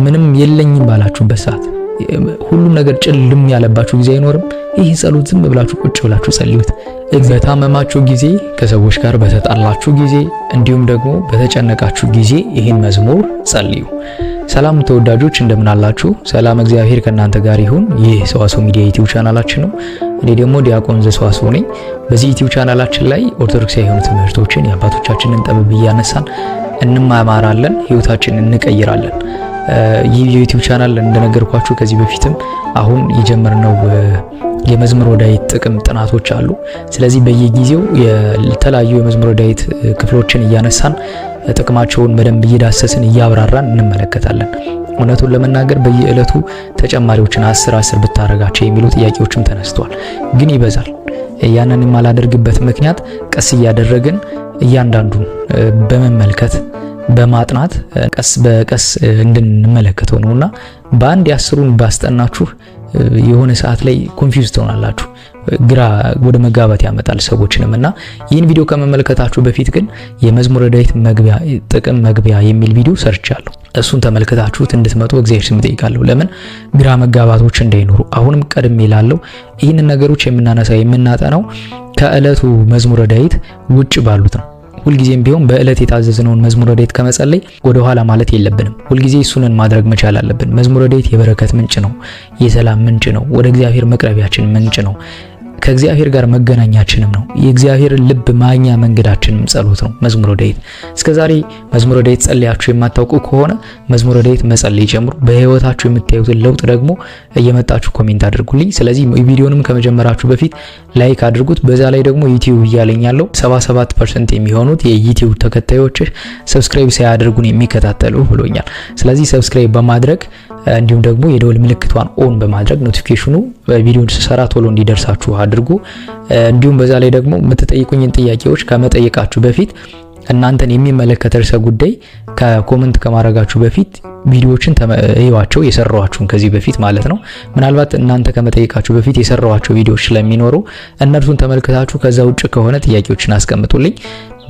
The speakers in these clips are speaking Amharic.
ምንም የለኝም ባላችሁበት ሰዓት ሁሉም ነገር ጭልም ያለባችሁ ጊዜ አይኖርም። ይህ ጸሎት ዝም ብላችሁ ቁጭ ብላችሁ ጸልዩት። በታመማችሁ ጊዜ፣ ከሰዎች ጋር በተጣላችሁ ጊዜ፣ እንዲሁም ደግሞ በተጨነቃችሁ ጊዜ ይህን መዝሙር ጸልዩ። ሰላም ተወዳጆች እንደምን አላችሁ? ሰላም እግዚአብሔር ከእናንተ ጋር ይሁን። ይህ ሰዋስው ሚዲያ ዩቲዩብ ቻናላችን ነው። እኔ ደግሞ ዲያቆን ዘሰዋስው ነኝ። በዚህ ዩቲዩብ ቻናላችን ላይ ኦርቶዶክሳዊ የሆኑ ትምህርቶችን የአባቶቻችንን ጥበብ እያነሳን እንማማራለን፣ ህይወታችንን እንቀይራለን። ይህ የዩቲዩብ ቻናል እንደነገርኳችሁ ከዚህ በፊትም አሁን የጀመርነው የመዝሙረ ዳዊት ጥቅም ጥናቶች አሉ። ስለዚህ በየጊዜው የተለያዩ የመዝሙረ ዳዊት ክፍሎችን እያነሳን ጥቅማቸውን በደንብ እየዳሰስን እያብራራን እንመለከታለን። እውነቱን ለመናገር በየዕለቱ ተጨማሪዎችን 10 ብታረጋቸው የሚሉ ጥያቄዎችም ተነስተዋል። ግን ይበዛል። ያንን የማላደርግበት ምክንያት ቀስ እያደረግን እያንዳንዱን በመመልከት በማጥናት ቀስ በቀስ እንድንመለከተው ነውና በአንድ 10ን ባስጠናችሁ የሆነ ሰዓት ላይ ኮንፊውዝ ትሆናላችሁ። ግራ ወደ መጋባት ያመጣል ሰዎችንምና ይህን ቪዲዮ ከመመልከታችሁ በፊት ግን የመዝሙረ ዳዊት መግቢያ የሚል ቪዲዮ ሰርቻለሁ። እሱን ተመልከታችሁት እንድትመጡ እግዚአብሔር ስም ጠይቃለሁ። ለምን ግራ መጋባቶች እንዳይኖሩ። አሁንም ቀድሜ እላለሁ ይህን ነገሮች የምናጠናው ከዕለቱ መዝሙረ ዳዊት ውጭ ባሉት ነው። ሁልጊዜም ቢሆን በእለት የታዘዝነውን መዝሙረ ዳዊት ከመጸለይ ወደ ኋላ ማለት የለብንም። ሁልጊዜ እሱንን ማድረግ መቻል አለብን። መዝሙረ ዳዊት የበረከት ምንጭ ነው፣ የሰላም ምንጭ ነው፣ ወደ እግዚአብሔር መቅረቢያችን ምንጭ ነው፣ ከእግዚአብሔር ጋር መገናኛችንም ነው። የእግዚአብሔር ልብ ማግኛ መንገዳችንም ጸሎት ነው መዝሙረ ዳዊት። እስከዛሬ መዝሙረ ዳዊት ጸልያችሁ የማታውቁ ከሆነ መዝሙረ ዳዊት መጸለይ ጀምሩ። በህይወታችሁ የምታዩትን ለውጥ ደግሞ እየመጣችሁ ኮሜንት አድርጉልኝ። ስለዚህ ቪዲዮንም ከመጀመራችሁ በፊት ላይክ አድርጉት። በዛ ላይ ደግሞ ዩቲዩብ እያለኝ ያለው 77% የሚሆኑት የዩቲዩብ ተከታዮች ሰብስክራይብ ሳያደርጉን የሚከታተሉ ብሎኛል። ስለዚህ ሰብስክራይብ በማድረግ እንዲሁም ደግሞ የደወል ምልክቷን ኦን በማድረግ ኖቲፊኬሽኑ ቪዲዮን ስሰራ ቶሎ እንዲደርሳችሁ አድርጉ። እንዲሁም በዛ ላይ ደግሞ የምትጠይቁኝን ጥያቄዎች ከመጠየቃችሁ በፊት እናንተን የሚመለከት ርዕሰ ጉዳይ ከኮሜንት ከማድረጋችሁ በፊት ቪዲዮዎችን ተመይዋቸው የሰራዋችሁን ከዚህ በፊት ማለት ነው። ምናልባት እናንተ ከመጠየቃችሁ በፊት የሰራዋቸው ቪዲዮዎች ስለሚኖሩ እነርሱን ተመልክታችሁ ከዛ ውጭ ከሆነ ጥያቄዎችን አስቀምጡልኝ።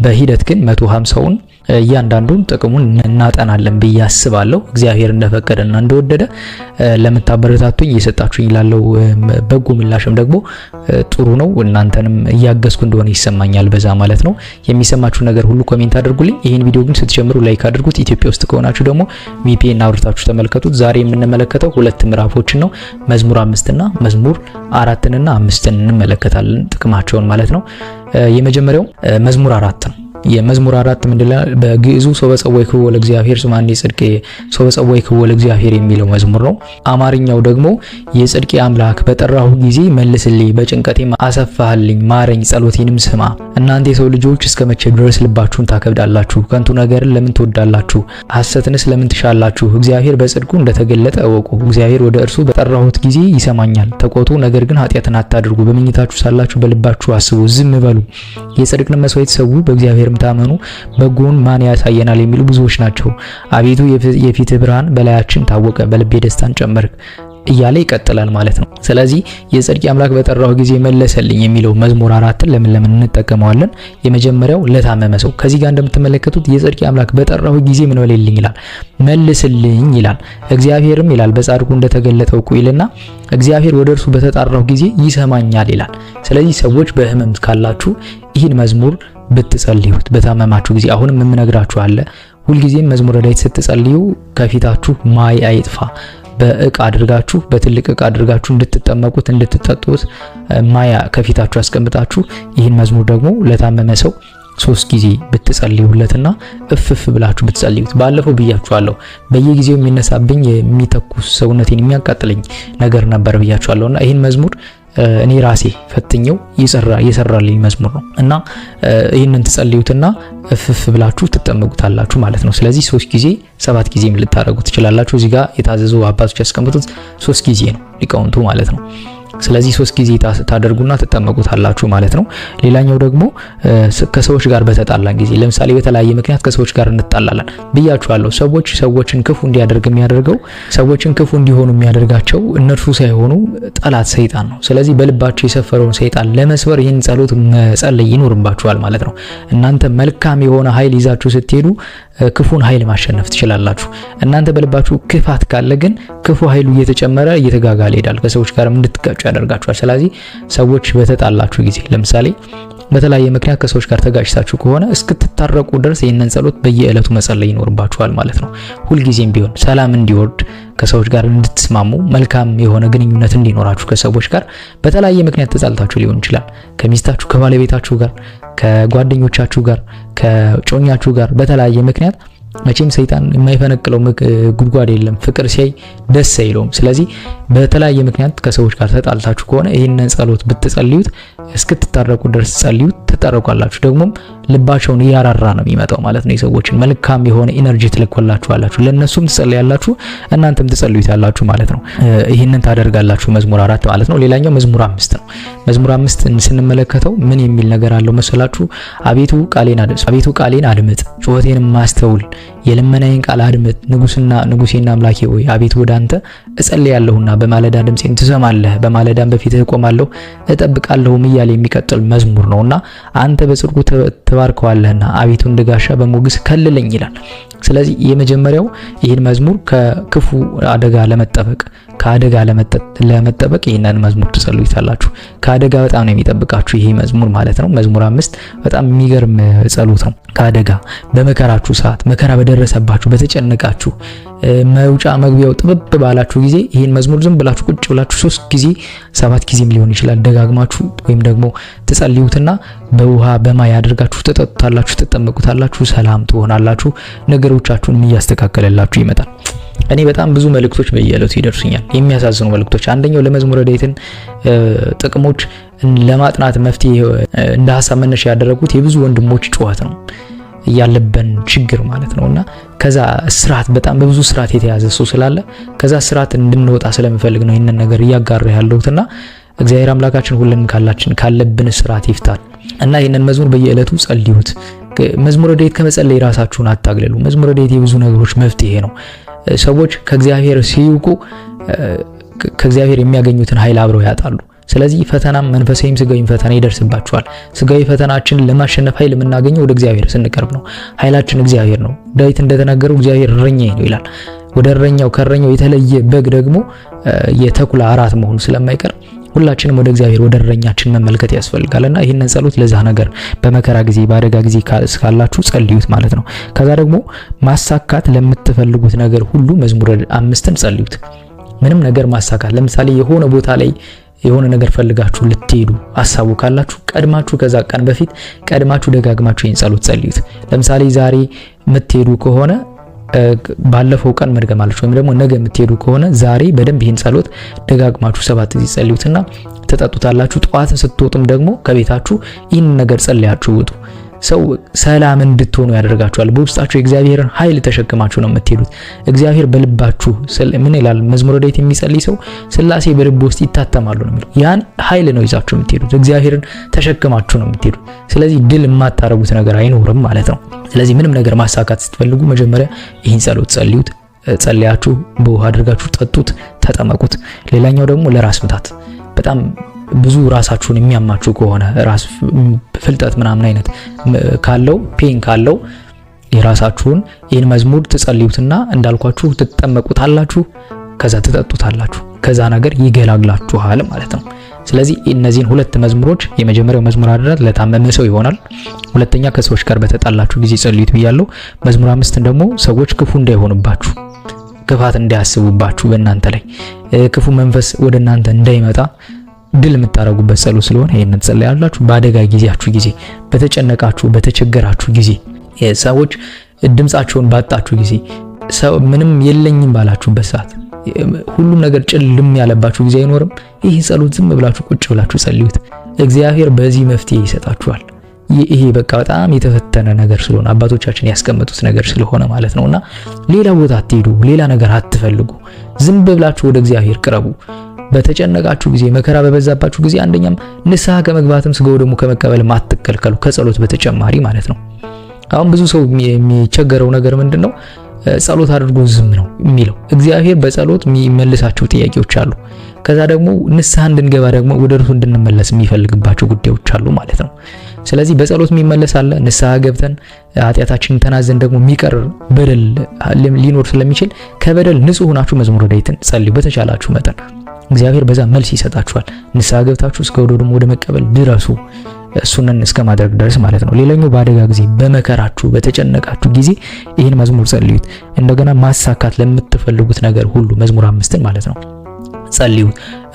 በሂደት ግን 150ውን እያንዳንዱን ጥቅሙን እናጠናለን ብዬ አስባለሁ። እግዚአብሔር እንደፈቀደና እንደወደደ ለምታበረታቱኝ እየሰጣችሁኝ ላለው በጎ ምላሽም ደግሞ ጥሩ ነው። እናንተንም እያገዝኩ እንደሆነ ይሰማኛል በዛ ማለት ነው። የሚሰማችሁ ነገር ሁሉ ኮሜንት አድርጉልኝ። ይህን ቪዲዮ ግን ስትጀምሩ ላይክ አድርጉት። ኢትዮጵያ ውስጥ ከሆናችሁ ደግሞ VPN አውርታችሁ ተመልከቱት። ዛሬ የምንመለከተው ሁለት ምዕራፎችን ነው። መዝሙር 5 እና መዝሙር 4 እና 5 እንመለከታለን ጥቅማቸውን ማለት ነው። የመጀመሪያው መዝሙር 4 ነው። የመዝሙር 4 ምንድነው? በግዕዙ ሶበ ጸወይክዎ ለእግዚአብሔር ስማኒ ጽድቄ፣ ሶበ ጸወይክዎ ለእግዚአብሔር የሚለው መዝሙር ነው። አማርኛው ደግሞ የጽድቄ አምላክ በጠራሁ ጊዜ መልስልኝ፣ በጭንቀቴም አሰፋህልኝ፣ ማረኝ፣ ጸሎቴንም ስማ። እናንተ የሰው ልጆች እስከመቼ ድረስ ልባችሁን ታከብዳላችሁ? ከንቱ ነገርን ለምን ትወዳላችሁ? ሐሰትንስ ለምን ትሻላችሁ? እግዚአብሔር በጽድቁ እንደተገለጠ እወቁ። እግዚአብሔር ወደ እርሱ በጠራሁት ጊዜ ይሰማኛል። ተቆጡ፣ ነገር ግን ኃጢአትን አታድርጉ። በመኝታችሁ ሳላችሁ በልባችሁ አስቡ፣ ዝም በሉ። የጽድቅን መስዋዕት ሰው በእግዚአብሔር ታመኑ፣ በጎን ማን ያሳየናል የሚሉ ብዙዎች ናቸው። አቤቱ የፊትህ ብርሃን በላያችን ታወቀ፣ በልቤ ደስታን ጨመርክ እያለ ይቀጥላል ማለት ነው። ስለዚህ የጽድቄ አምላክ በጠራሁ ጊዜ መለሰልኝ የሚለው መዝሙር 4ን ለምን እንጠቀመዋለን? የመጀመሪያው ለታመመ ሰው ከዚህ ጋር እንደምትመለከቱት የጽድቄ አምላክ በጠራሁ ጊዜ ምን በልልኝ ይላል፣ መልስልኝ ይላል። እግዚአብሔርም ይላል በጻድቁ እንደተገለጠው ይልና እግዚአብሔር ወደ እርሱ በተጣራሁ ጊዜ ይሰማኛል ይላል። ስለዚህ ሰዎች በህመም ካላችሁ ይህን መዝሙር ብትጸልዩት በታመማችሁ ጊዜ አሁንም የምነግራችሁ አለ። ሁልጊዜም መዝሙረ ዳዊት ስትጸልዩ ከፊታችሁ ማይ አይጥፋ። በእቃ አድርጋችሁ በትልቅ እቃ አድርጋችሁ እንድትጠመቁት እንድትጠጡት ማያ ከፊታችሁ አስቀምጣችሁ ይህን መዝሙር ደግሞ ለታመመ ሰው 3 ጊዜ ብትጸልዩለትና እፍፍ ብላችሁ ብትጸልዩት። ባለፈው ብያችኋለሁ በየጊዜው የሚነሳብኝ የሚተኩስ ሰውነቴን የሚያቃጥለኝ ነገር ነበር ብያችኋለሁና ይህን መዝሙር እኔ ራሴ ፈትኘው የሰራልኝ መዝሙር ነው እና ይህንን ትጸልዩትና እፍፍ ብላችሁ ትጠመቁታላችሁ ማለት ነው። ስለዚህ 3 ጊዜ 7 ጊዜም ልታረጉት ትችላላችሁ። እዚህ ጋር የታዘዙ አባቶች ያስቀምጡት 3 ጊዜ ነው ሊቃውንቱ ማለት ነው። ስለዚህ 3 ጊዜ ታደርጉና ትጠመቁታላችሁ ማለት ነው። ሌላኛው ደግሞ ከሰዎች ጋር በተጣላን ጊዜ ለምሳሌ በተለያየ ምክንያት ከሰዎች ጋር እንጣላለን ብያችኋለሁ። ሰዎችን ክፉ እንዲያደርግ የሚያደርገው ሰዎችን ክፉ እንዲሆኑ የሚያደርጋቸው እነርሱ ሳይሆኑ ጠላት ሰይጣን ነው። ስለዚህ በልባቸው የሰፈረውን ሰይጣን ለመስበር ይህን ጸሎት መጸለይ ይኖርባችኋል ማለት ነው። እናንተ መልካም የሆነ ኃይል ይዛችሁ ስትሄዱ ክፉን ኃይል ማሸነፍ ትችላላችሁ። እናንተ በልባችሁ ክፋት ካለ ግን ክፉ ኃይሉ እየተጨመረ እየተጋጋለ ይሄዳል፣ ከሰዎች ጋር እንድትጋጩ ያደርጋችኋል። ስለዚህ ሰዎች በተጣላችሁ ጊዜ ለምሳሌ በተለያየ ምክንያት ከሰዎች ጋር ተጋጭታችሁ ከሆነ እስክትታረቁ ድረስ ይህንን ጸሎት በየዕለቱ መጸለይ ይኖርባችኋል ማለት ነው። ሁልጊዜም ቢሆን ሰላም እንዲወርድ ከሰዎች ጋር እንድትስማሙ መልካም የሆነ ግንኙነት እንዲኖራችሁ ከሰዎች ጋር በተለያየ ምክንያት ተጣልታችሁ ሊሆን ይችላል። ከሚስታችሁ፣ ከባለቤታችሁ ጋር፣ ከጓደኞቻችሁ ጋር፣ ከጮኛችሁ ጋር በተለያየ ምክንያት መቼም ሰይጣን የማይፈነቅለው ጉድጓድ የለም። ፍቅር ሲያይ ደስ አይለውም። ስለዚህ በተለያየ ምክንያት ከሰዎች ጋር ተጣልታችሁ ከሆነ ይህንን ጸሎት ብትጸልዩት እስክትታረቁ ድረስ ጸልዩት፣ ትታረቃላችሁ። ደግሞም ልባቸውን እያራራ ነው የሚመጣው ማለት ነው። የሰዎችን መልካም የሆነ ኢነርጂ ትልኮላችኋላችሁ፣ ለነሱም ትጸልያላችሁ፣ እናንተም ትጸልዩታላችሁ ማለት ነው። ይህንን ታደርጋላችሁ። መዝሙር 4 ማለት ነው። ሌላኛው መዝሙር 5 ነው። መዝሙር 5 ስንመለከተው ምን የሚል ነገር አለው መሰላችሁ? አቤቱ ቃሌን አድምጥ፣ ጩኸቴንም ማስተውል፣ የልመናዬን ቃል አድምጥ። ንጉሴና አምላኬ ሆይ አቤቱ ወደ አንተ እጸልያለሁና በማለዳ ድምጼን ትሰማለህ። በማለዳም በፊትህ እቆማለሁ እጠብቃለሁም እያለ የሚቀጥል መዝሙር ነውና አንተ በጽድቁ ተባርከዋለህና አቤቱ እንደ ጋሻ በሞገስ ከልለኝ ይላል። ስለዚህ የመጀመሪያው ይህን መዝሙር ከክፉ አደጋ ለመጠበቅ ከአደጋ ለመጠበቅ ይህንን መዝሙር ትጸልዩታላችሁ። ከአደጋ በጣም ነው የሚጠብቃችሁ ይሄ መዝሙር ማለት ነው። መዝሙር 5 በጣም የሚገርም ጸሎት ነው። ከአደጋ በመከራችሁ ሰዓት መከራ በደረሰባችሁ በተጨነቃችሁ መውጫ መግቢያው ጥብብ ባላችሁ ጊዜ ይህን መዝሙር ዝም ብላችሁ ቁጭ ብላችሁ 3 ጊዜ 7 ጊዜም ሊሆን ይችላል ደጋግማችሁ ወይም ደግሞ ትጸልዩትና በውሃ በማይ አድርጋችሁ ትጠጡታላችሁ፣ ትጠመቁታላችሁ፣ ሰላም ትሆናላችሁ፣ ነገሮቻችሁን እያስተካከለላችሁ ይመጣል። እኔ በጣም ብዙ መልእክቶች በየዕለቱ ይደርሱኛል፣ የሚያሳዝኑ መልእክቶች። አንደኛው ለመዝሙረ ዳዊትን ጥቅሞች ለማጥናት መፍትሄ እንደ ሐሳብ መነሻ ያደረጉት የብዙ ወንድሞች ጩኸት ነው ያለበን ችግር ማለት ነውና ከዛ ስርዓት በጣም በብዙ ስርዓት የተያዘ ሰው ስላለ ከዛ ስርዓት እንድንወጣ ስለምፈልግ ነው ይሄንን ነገር እያጋራ ያለሁትና እግዚአብሔር አምላካችን ሁሉን ካለብን ስርዓት ይፍታል እና ይሄንን መዝሙር በየዕለቱ ጸልዩት። መዝሙረ ዳዊት ከመጸለይ ራሳችሁን አታግለሉ። መዝሙረ ዳዊት የብዙ ነገሮች መፍትሄ ነው። ሰዎች ከእግዚአብሔር ሲውቁ ከእግዚአብሔር የሚያገኙትን ኃይል አብረው ያጣሉ። ስለዚህ ፈተናም መንፈሳዊም ስጋዊም ፈተና ይደርስባቸዋል። ስጋዊ ፈተናችንን ለማሸነፍ ኃይል የምናገኘው ወደ እግዚአብሔር ስንቀርብ ነው። ኃይላችን እግዚአብሔር ነው። ዳዊት እንደተናገረው እግዚአብሔር እረኛዬ ነው ይላል። ወደ ከእረኛው የተለየ በግ ደግሞ የተኩላ አራት መሆኑ ስለማይቀር ሁላችንም ወደ እግዚአብሔር ወደ እረኛችን መመልከት ያስፈልጋልና ይህንን ጸሎት ለዛ ነገር በመከራ ጊዜ በአደጋ ጊዜ ካላችሁ ጸልዩት ማለት ነው። ከዛ ደግሞ ማሳካት ለምትፈልጉት ነገር ሁሉ መዝሙር 5ን ጸልዩት። ምንም ነገር ማሳካት ለምሳሌ የሆነ ቦታ ላይ የሆነ ነገር ፈልጋችሁ ልትሄዱ ሐሳቡ ካላችሁ ከዛ ቀን በፊት ቀድማችሁ ደጋግማችሁ ይህን ጸሎት ጸልዩት። ለምሳሌ ዛሬ የምትሄዱ ከሆነ ባለፈው ቀን መድገም አለች ወይም ደግሞ ነገ የምትሄዱ ከሆነ ዛሬ በደንብ ይህን ጸሎት ደጋግማችሁ 7 ጊዜ ጸልዩትና ተጠጡታላችሁ። ጠዋት ስትወጡም ደግሞ ከቤታችሁ ይህን ነገር ጸልያችሁ ውጡ። ሰው ሰላም እንድትሆኑ ያደርጋችኋል። በውስጣችሁ የእግዚአብሔርን ኃይል ተሸክማችሁ ነው የምትሄዱት። እግዚአብሔር በልባችሁ ምን ይላል መዝሙረ ዳዊት የሚጸልይ ሰው ሥላሴ በልብ ውስጥ ይታተማሉ ነው የሚለው። ያን ኃይል ነው ይዛችሁ የምትሄዱት። እግዚአብሔርን ተሸክማችሁ ነው የምትሄዱት። ስለዚህ ድል የማታረጉት ነገር አይኖርም ማለት ነው። ስለዚህ ምንም ነገር ማሳካት ስትፈልጉ መጀመሪያ ይህን ጸሎት ጸልዩት። ጸልያችሁ በውሃ አድርጋችሁ ጠጡት፣ ተጠመቁት። ሌላኛው ደግሞ ለራስ ምታት በጣም ብዙ ራሳችሁን የሚያማችሁ ከሆነ ራስ ፍልጠት ምናምን አይነት ካለው ፔን ካለው የራሳችሁን ይህን መዝሙር ትጸልዩትና እንዳልኳችሁ ትጠመቁታላችሁ፣ ከዛ ትጠጡታላችሁ። ከዛ ነገር ይገላግላችኋል ማለት ነው። ስለዚህ እነዚህን 2 መዝሙሮች የመጀመሪያው መዝሙር 4 ለታመመ ሰው ይሆናል። ሁለተኛ ከሰዎች ጋር በተጣላችሁ ጊዜ ጸልዩት ብያለሁ። መዝሙር 5 ደግሞ ሰዎች ክፉ እንዳይሆኑባችሁ፣ ክፋት እንዳያስቡባችሁ፣ በእናንተ ላይ ክፉ መንፈስ ወደ እናንተ እንዳይመጣ ድል የምታረጉበት ጸሎት ስለሆነ ይሄንን ጸልያላችሁ። በአደጋ ጊዜያችሁ ጊዜ በተጨነቃችሁ በተቸገራችሁ ጊዜ ሰዎች ድምጻቸውን ባጣችሁ ጊዜ ሰው ምንም የለኝም ባላችሁበት ሰዓት ሁሉም ነገር ጭልም ያለባችሁ ጊዜ አይኖርም። ይህ ጸሎት ዝም ብላችሁ ቁጭ ብላችሁ ጸልዩት። እግዚአብሔር በዚህ መፍትሄ ይሰጣችኋል። ይሄ በቃ በጣም የተፈተነ ነገር ስለሆነ አባቶቻችን ያስቀመጡት ነገር ስለሆነ ማለት ነውና ሌላ ቦታ አትሄዱ፣ ሌላ ነገር አትፈልጉ። ዝም ብላችሁ ወደ እግዚአብሔር ቅረቡ። በተጨነቃችሁ ጊዜ መከራ በበዛባችሁ ጊዜ አንደኛም ንስሐ ከመግባትም ስጋው ደግሞ ከመቀበል አትከልከሉ፣ ከጸሎት በተጨማሪ ማለት ነው። አሁን ብዙ ሰው የሚቸገረው ነገር ምንድነው? ጸሎት አድርጎ ዝም ነው የሚለው። እግዚአብሔር በጸሎት የሚመልሳቸው ጥያቄዎች አሉ። ከዛ ደግሞ ንስሐ እንድንገባ ደግሞ ወደ እርሱ እንድንመለስ የሚፈልግባቸው ጉዳዮች አሉ ማለት ነው። ስለዚህ በጸሎት የሚመለስ አለ። ንስሐ ገብተን ኃጢአታችንን ተናዘን ደግሞ የሚቀር በደል ሊኖር ስለሚችል ከበደል ንጹህ ሆናችሁ መዝሙረ ዳዊትን ጸልዩ በተቻላችሁ መጠን። እግዚአብሔር በዛ መልስ ይሰጣችኋል። ንስሐ ገብታችሁ እስከ ደግሞ ወደ መቀበል ድረሱ፣ እሱንን እስከ ማድረግ ድረስ ማለት ነው። ሌላኛው በአደጋ ጊዜ በመከራችሁ በተጨነቃችሁ ጊዜ ይህን መዝሙር ጸልዩት። እንደገና ማሳካት ለምትፈልጉት ነገር ሁሉ መዝሙር 5ን ማለት ነው ጸልዩ።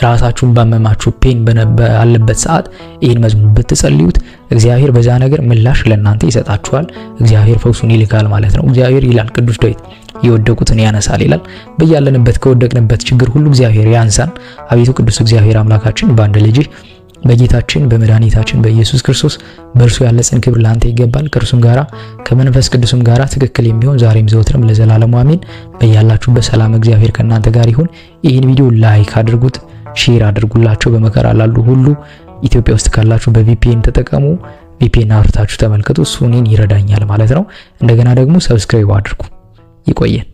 ራሳችሁን ባመማችሁ ፔን ባለበት ሰዓት ይህን መዝሙር ብትጸልዩት እግዚአብሔር በዛ ነገር ምላሽ ለእናንተ ይሰጣችኋል። እግዚአብሔር ፈውሱን ይልካል ማለት ነው። እግዚአብሔር ይላል ቅዱስ ዳዊት የወደቁትን ያነሳል ይላል። በያለንበት ከወደቅንበት ችግር ሁሉ እግዚአብሔር ያንሳን። አቤቱ ቅዱስ እግዚአብሔር አምላካችን በአንድ ልጅህ በጌታችን በመድኃኒታችን በኢየሱስ ክርስቶስ በእርሱ ያለ ጽን ክብር ላንተ ይገባል። ከእርሱም ጋራ ከመንፈስ ቅዱስም ጋራ ትክክል የሚሆን ዛሬም ዘወትርም ለዘላለሙ አሜን። በያላችሁበት ሰላም እግዚአብሔር ከእናንተ ጋር ይሁን። ይህን ቪዲዮ ላይክ አድርጉት፣ ሼር አድርጉላቸው። በመከራ ላሉ ሁሉ ኢትዮጵያ ውስጥ ካላችሁ በቪፒኤን ተጠቀሙ። ቪፒኤን አብርታችሁ ተመልከቱ። እሱ እኔን ይረዳኛል ማለት ነው። እንደገና ደግሞ ሰብስክራይብ አድርጉ። ይቆየን።